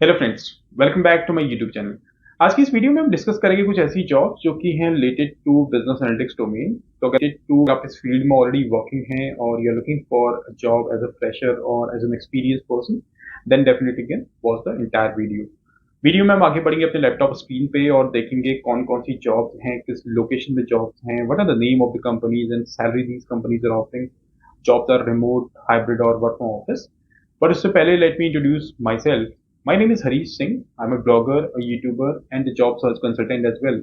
Hello friends, welcome back to my YouTube channel. आज की इस वीडियो में हम डिस्कस करेंगे कुछ ऐसी जॉब्स जो कि हैं related to business analytics domain. तो अगर टू आप इस फील्ड में ऑलरेडी वर्किंग हैं और you are looking for a job as a fresher और as an experience person, then definitely can watch the entire video में हम आगे बढ़ेंगे अपने लैपटॉप स्क्रीन पे और देखेंगे कौन कौन सी जॉब्स हैं, किस लोकेशन में जॉब्स हैं, what are the name of the companies and salary these companies are offering, jobs are remote, hybrid, or work from office. But उससे पहले let me introduce myself. My name is Harish Singh. I'm a blogger, a YouTuber, and a job search consultant as well.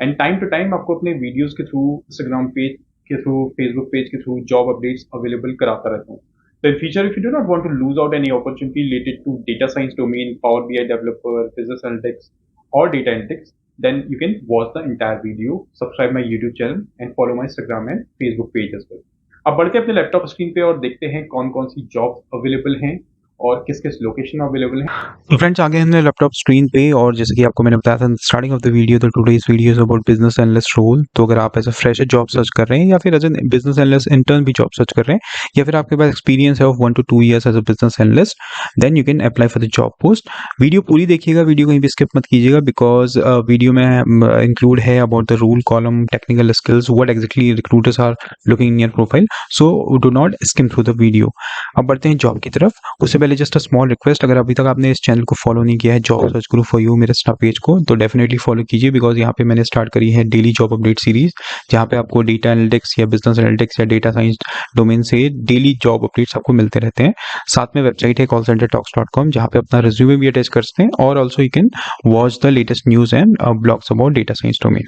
And time to time आपको अपने videos के through, Instagram page के through, Facebook page के through job updates available कराता रहता हूँ. So in future, if you do not want to lose out any opportunity related to data science domain, Power BI developer, business analytics, or data analytics, then you can watch the entire video, subscribe my YouTube channel, and follow my Instagram and Facebook page as well. अब बढ़ते हैं अपने laptop screen पे और देखते हैं कौन कौन सी जॉब्स अवेलेबल हैं और किस किस लोकेशन में अवेलेबल हैं। तो फ्रेंड्स आगे हमने लैपटॉप स्क्रीन पे और जैसे कि आपको मैंने बताया था स्टार्टिंग ऑफ द वीडियो, तो today's video is about business analyst role. तो अगर आप as a fresher job search कर रहे हैं या फिर as an business analyst intern भी जॉब सर्च कर रहे हैं या फिर आपके पास एक्सपीरियंस है of 1 to 2 years as a business analyst, then you can apply for the job post. Video पूरी देखिएगा, वीडियो कहीं भी स्किप मत कीजिएगा बिकॉज वीडियो में इंक्लूड है about the rule column, technical skills, what exactly recruiters are looking in your profile, so do not skim through the video. अब बढ़ते हैं जॉब की तरफ। उससे पहले जस्ट अ स्मॉल रिक्वेस्ट, अगर अभी तक आपने इस चैनल को फॉलो नहीं किया है job search Guru for you मेरे इंस्टा पेज को, तो डेफिनेटली फॉलो कीजिए बिकॉज यहाँ पे मैंने स्टार्ट करी है डेली जॉब अपडेट सीरीज, जहाँ पे आपको डेटा एनालिटिक्स या बिजनेस एनालिटिक्स या डेटा साइंस डोमेन से डेली जॉब अपडेट्स आपको मिलते रहते हैं। साथ में वेबसाइट है callcentertalks.com, जहाँ पे अपना रिज्यूमे भी अटैच कर सकते हैं और also you can watch the latest news and blogs about data science domain.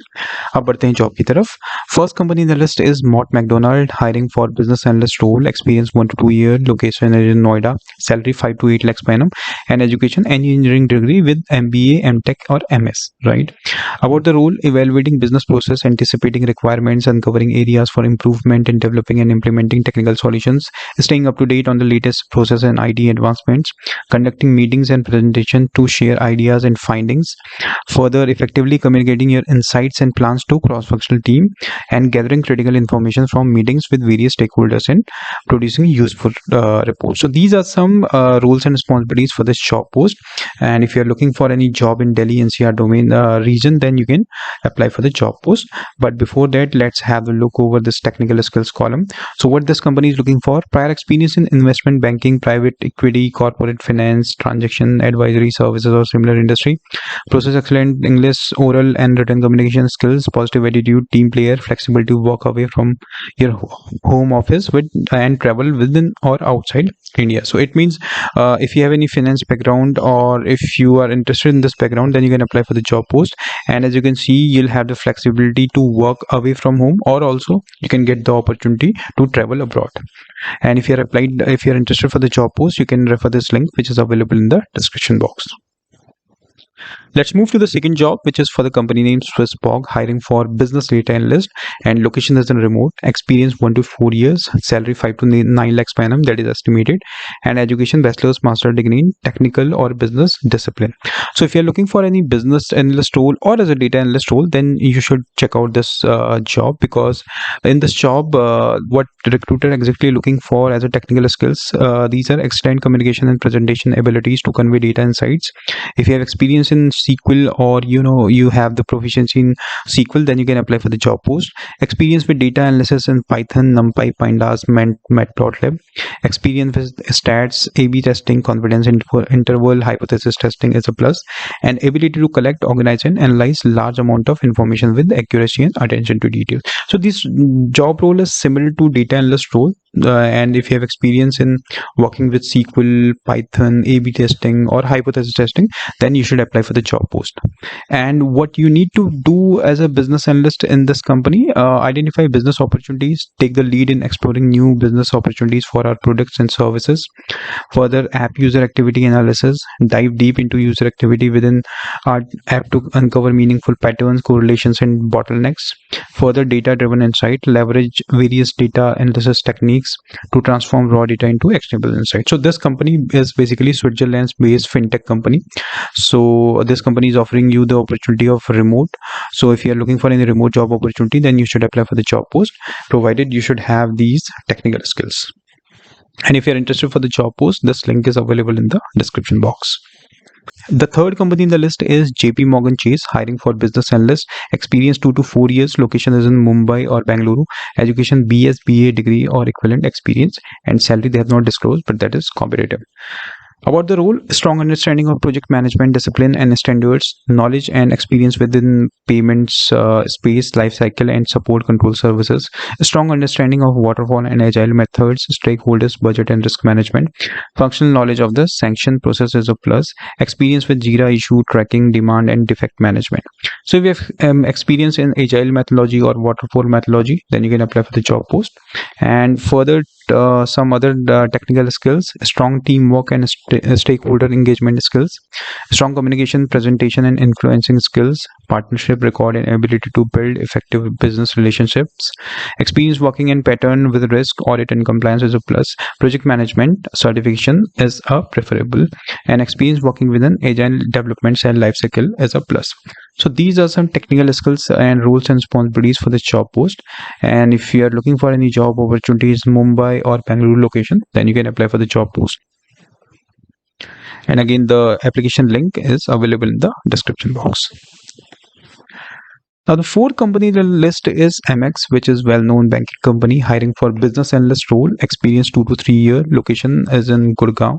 अब बढ़ते हैं जॉब की तरफ। First company in the list is MOTT MACDONALD, hiring for business analyst role, experience 1 to 2 year, location is in Noida, salary 5 to 8 lakhs per annum, and education engineering degree with MBA, MTech or MS, right? About the role, evaluating business process, anticipating requirements, uncovering areas for improvement in developing and implementing technical solutions, staying up to date on the latest process and IT advancements, conducting meetings and presentation to share ideas and findings, further effectively communicating your insights and plans to cross-functional team, and gathering critical information from meetings with various stakeholders and producing useful reports. So these are some roles and responsibilities for this job post. And if you are looking for any job in Delhi NCR domain region, then you can apply for the job post. But before that, let's have a look over this technical skills column. So what this company is looking for: prior experience in investment banking, private equity, corporate finance, transaction advisory services or similar industry, process excellent English oral and written communication skills, positive attitude, team player, flexible to walk away from your home office with and travel within or outside India. So it means if you have any finance background or if you are interested in this background, then you can apply for the job post. And as you can see, you'll have the flexibility to work away from home, or also you can get the opportunity to travel abroad. And if you're interested for the job post, you can refer this link which is available in the description box. Let's move to the second job, which is for the company named SWISSBORG, hiring for business data analyst, and location is in remote, experience 1 to 4 years, salary 5 to 9 lakhs per annum, that is estimated, and education bachelor's master degree in technical or business discipline. So if you're looking for any business analyst role or as a data analyst role, then you should check out this job, because in this job what recruiter exactly looking for as a technical skills, these are excellent communication and presentation abilities to convey data insights. If you have experience in SQL, or you have the proficiency in SQL, then you can apply for the job post. Experience with data analysis in Python, NumPy, Pandas, MATPlotlib. Experience with stats, A/B testing, confidence interval, hypothesis testing is a plus. And ability to collect, organize, and analyze large amount of information with accuracy and attention to detail. So this job role is similar to data analyst role. And if you have experience in working with SQL, Python, A/B testing, or hypothesis testing, then you should apply for the job post. And what you need to do as a business analyst in this company: identify business opportunities, take the lead in exploring new business opportunities for our products and services, further app user activity analysis, dive deep into user activity within our app to uncover meaningful patterns, correlations, and bottlenecks, further data driven insight, leverage various data analysis techniques to transform raw data into actionable insight. So this company is basically Switzerland's based fintech company. So this company is offering you the opportunity of remote. So if you are looking for any remote job opportunity, then you should apply for the job post, provided you should have these technical skills. And if you're interested for the job post, this link is available in the description box. The third company in the list is JP Morgan Chase, hiring for business analyst, experience 2 to 4 years, location is in Mumbai or Bangalore, education BS, BA degree or equivalent experience, and salary they have not disclosed, but that is competitive. About the role, strong understanding of project management discipline and standards, knowledge and experience within payments space, lifecycle and support control services, a strong understanding of waterfall and agile methods, stakeholders, budget and risk management, functional knowledge of the sanction process is a plus, experience with Jira issue tracking, demand and defect management. So if you have experience in agile methodology or waterfall methodology, then you can apply for the job post. And further, some other technical skills, strong teamwork and stakeholder engagement skills, strong communication, presentation and influencing skills, partnership record and ability to build effective business relationships, experience working in pattern with risk, audit and compliance is a plus, project management certification is a preferable, and experience working within agile development and life cycle is a plus. So these are some technical skills and roles and responsibilities for the job post. And if you are looking for any job opportunities Mumbai or Bangalore location, then you can apply for the job post. And again, the application link is available in the description box. Now, the fourth company in the list is AMEX, which is well-known banking company, hiring for business analyst role, experience 2 to 3 year, location is in Gurgaon,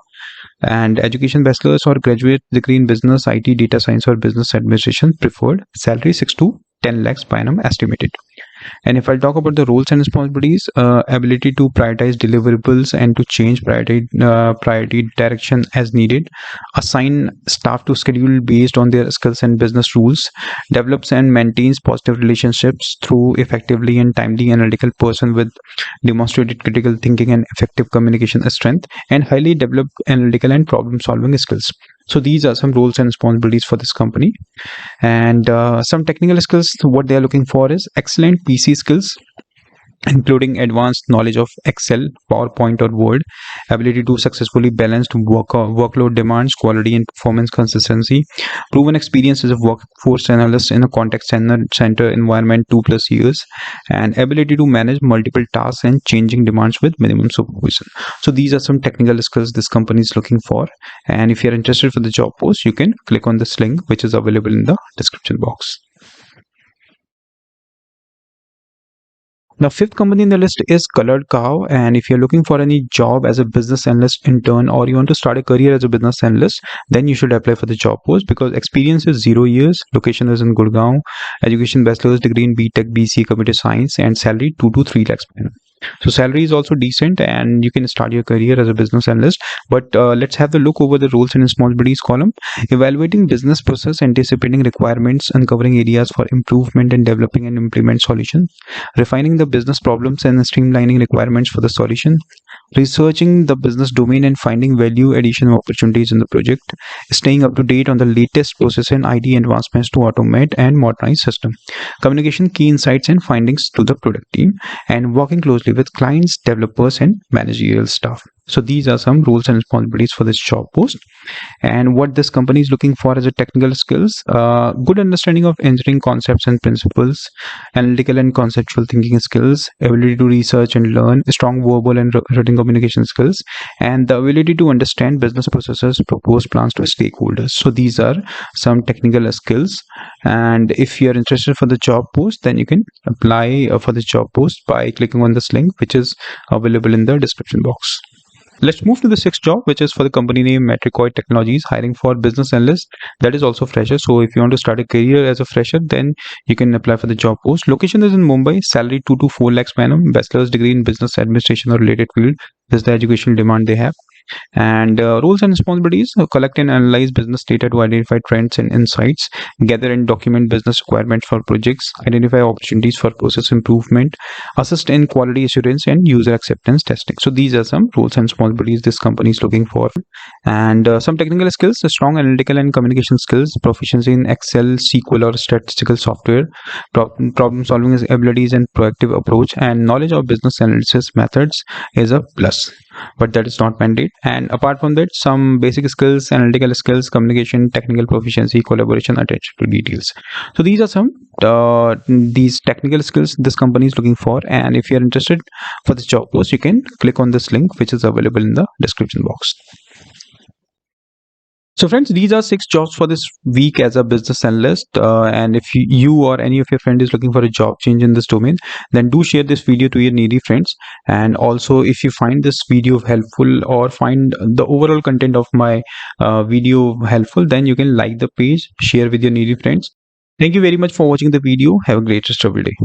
and education bachelor's or graduate degree in business, IT, data science or business administration preferred, salary 6 to 10 lakhs per annum estimated. And if I'll talk about the roles and responsibilities, ability to prioritize deliverables and to change priority direction as needed, assign staff to schedule based on their skills and business rules, develops and maintains positive relationships through effectively and timely analytical person with demonstrated critical thinking and effective communication strength, and highly developed analytical and problem solving skills. So these are some roles and responsibilities for this company. And some technical skills, what they are looking for is excellent PC skills, including advanced knowledge of Excel, PowerPoint or Word, ability to successfully balance workload demands, quality and performance consistency, proven experience as a workforce analyst in a contact center environment 2+ years, and ability to manage multiple tasks and changing demands with minimum supervision. So these are some technical skills this company is looking for. And if you're interested for the job post, you can click on this link, which is available in the description box. Now, fifth company in the list is Colored Cow, and if you're looking for any job as a business analyst intern or you want to start a career as a business analyst, then you should apply for the job post because experience is 0 years, location is in Gurgaon, education bachelor's degree in BTech, BC, computer science, and salary 2 to 3 lakhs per annum. So salary is also decent and you can start your career as a business analyst. But let's have a look over the roles and responsibilities column. Evaluating business process, anticipating requirements, uncovering areas for improvement and developing and implement solutions, refining the business problems and streamlining requirements for the solution, researching the business domain and finding value addition opportunities in the project, staying up to date on the latest process and ID advancements to automate and modernize system, communication key insights and findings to the product team, and working closely with clients, developers and managerial staff. So these are some roles and responsibilities for this job post. And what this company is looking for as a technical skills, good understanding of engineering concepts and principles, analytical and conceptual thinking skills, ability to research and learn, strong verbal and written communication skills, and the ability to understand business processes, propose plans to stakeholders. So these are some technical skills. And if you are interested for the job post, then you can apply for the job post by clicking on this link, which is available in the description box. Let's move to the sixth job, which is for the company name Matricoid Technologies, hiring for business analyst. That is also fresher. So if you want to start a career as a fresher, then you can apply for the job post. Location is in Mumbai. Salary 2 to 4 lakhs per annum. Bachelor's degree in business administration or related field. This is the educational demand they have. And roles and responsibilities: collect and analyze business data to identify trends and insights, gather and document business requirements for projects, identify opportunities for process improvement, assist in quality assurance and user acceptance testing. So these are some roles and responsibilities this company is looking for. And some technical skills: strong analytical and communication skills, proficiency in Excel, SQL or statistical software, problem solving abilities and proactive approach, and knowledge of business analysis methods is a plus, but that is not mandate. And apart from that, some basic skills, analytical skills, communication, technical proficiency, collaboration, attention to details. So these are some these technical skills this company is looking for. And if you are interested for this job post, you can click on this link, which is available in the description box. So friends, these are 6 jobs for this week as a business analyst. And if you or any of your friend is looking for a job change in this domain, then do share this video to your needy friends. And also, if you find this video helpful or find the overall content of my video helpful, then you can like the page, share with your needy friends. Thank you very much for watching the video. Have a great rest of your day.